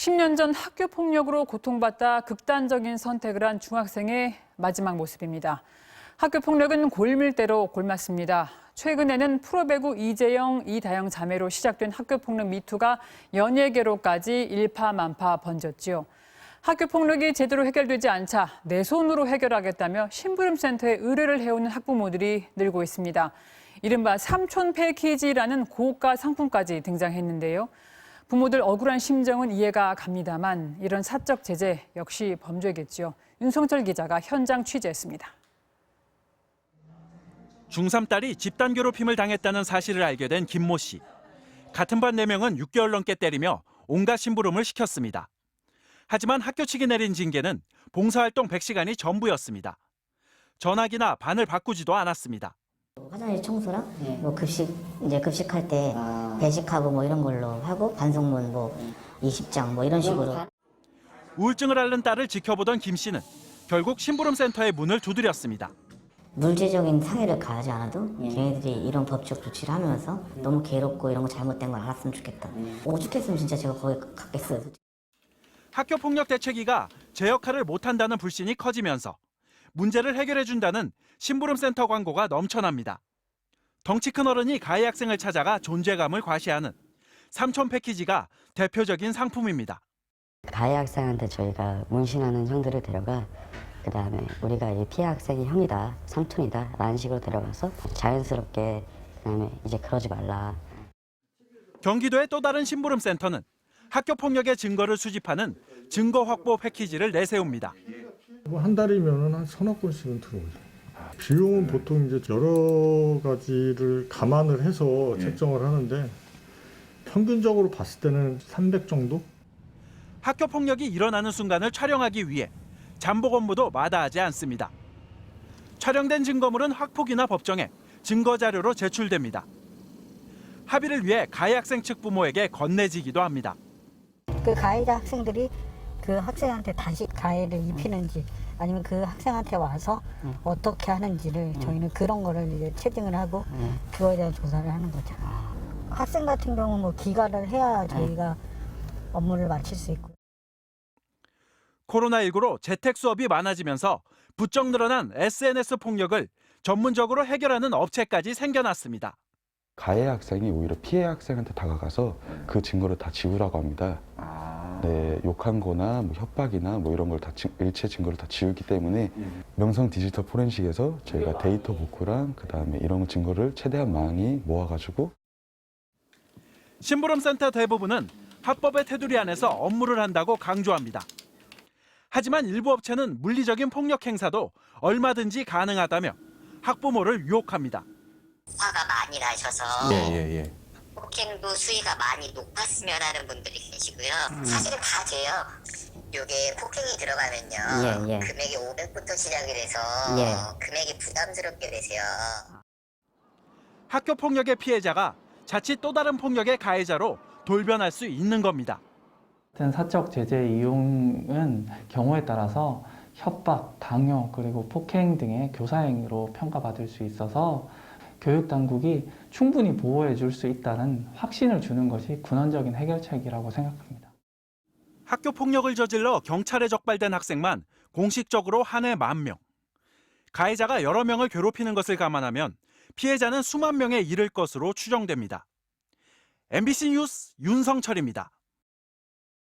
10년 전 학교 폭력으로 고통받다 극단적인 선택을 한 중학생의 마지막 모습입니다. 학교 폭력은 골밀대로 골맞습니다. 최근에는 프로배구 이재영, 이다영 자매로 시작된 학교 폭력 미투가 연예계로까지 일파만파 번졌지요. 학교 폭력이 제대로 해결되지 않자 내 손으로 해결하겠다며 심부름센터에 의뢰를 해오는 학부모들이 늘고 있습니다. 이른바 삼촌 패키지라는 고가 상품까지 등장했는데요. 부모들 억울한 심정은 이해가 갑니다만 이런 사적 제재 역시 범죄겠지요. 윤성철 기자가 현장 취재했습니다. 중3 딸이 집단 괴롭힘을 당했다는 사실을 알게 된 김모 씨. 같은 반 4명은 6개월 넘게 때리며 온갖 심부름을 시켰습니다. 하지만 학교 측이 내린 징계는 봉사활동 100시간이 전부였습니다. 전학이나 반을 바꾸지도 않았습니다. 화장실 청소랑 뭐 급식할 때 배식하고 뭐 이런 걸로 하고 반성문 뭐 20장 뭐 이런 식으로. 우울증을 앓는 딸을 지켜보던 김 씨는 결국 심부름센터의 문을 두드렸습니다. 물질적인 상해를 가하지 않아도 걔네들이 이런 법적 조치를 하면서 너무 괴롭고 이런 거 잘못된 걸 알았으면 좋겠다. 오죽했으면 진짜 제가 거기 갔겠어요. 학교 폭력 대책위가 제 역할을 못한다는 불신이 커지면서 문제를 해결해준다는 심부름센터 광고가 넘쳐납니다. 덩치 큰 어른이 가해 학생을 찾아가 존재감을 과시하는 삼촌 패키지가 대표적인 상품입니다. 가해 학생한테 저희가 문신하는 형들을 데려가 그다음에 우리가 이 피해 학생이 형이다, 삼촌이다 라는 식으로 데려가서 자연스럽게 그다음에 이제 그러지 말라. 경기도의 또 다른 심부름센터는 학교 폭력의 증거를 수집하는 증거 확보 패키지를 내세웁니다. 한 달이면 한 서너 건씩은 들어오죠. 비용은 보통 이제 여러 가지를 감안을 해서 책정을 하는데 평균적으로 봤을 때는 300 정도? 학교 폭력이 일어나는 순간을 촬영하기 위해 잠복 업무도 마다하지 않습니다. 촬영된 증거물은 학폭위나 법정에 증거 자료로 제출됩니다. 합의를 위해 가해 학생 측 부모에게 건네지기도 합니다. 그 가해자 학생들이 그 학생한테 다시 가해를 입히는지 아니면 그 학생한테 와서 어떻게 하는지를 저희는 그런 거를 이제 체증을 하고 그거에 대한 조사를 하는 거죠. 학생 같은 경우는 뭐 기가를 해야 저희가 업무를 마칠 수 있고. 코로나19로 재택 수업이 많아지면서 부쩍 늘어난 SNS 폭력을 전문적으로 해결하는 업체까지 생겨났습니다. 가해 학생이 오히려 피해 학생한테 다가가서 그 증거를 다 지우라고 합니다. 네, 욕한 거나 뭐 협박이나 뭐 이런 걸 다 일체 증거를 다 지우기 때문에 명성 디지털 포렌식에서 저희가 데이터 복구랑 그다음에 이런 증거를 최대한 많이 모아가지고. 심부름센터 대부분은 합법의 테두리 안에서 업무를 한다고 강조합니다. 하지만 일부 업체는 물리적인 폭력 행사도 얼마든지 가능하다며 학부모를 유혹합니다. 화가 많이 나셔서 폭행도 수위가 많이 높았으면 하는 분들이 계시고요. 사실은 다 돼요. 이게 폭행이 들어가면요. 금액이 500부터 시작이 돼서 금액이 부담스럽게 되세요. 학교 폭력의 피해자가 자칫 또 다른 폭력의 가해자로 돌변할 수 있는 겁니다. 사적 제재 이용은 경우에 따라서 협박, 강요, 그리고 폭행 등의 교사행위로 평가받을 수 있어서 교육당국이 충분히 보호해 줄 수 있다는 확신을 주는 것이 근원적인 해결책이라고 생각합니다. 학교 폭력을 저질러 경찰에 적발된 학생만 공식적으로 한 해 10,000명. 가해자가 여러 명을 괴롭히는 것을 감안하면 피해자는 수만 명에 이를 것으로 추정됩니다. MBC 뉴스 윤성철입니다.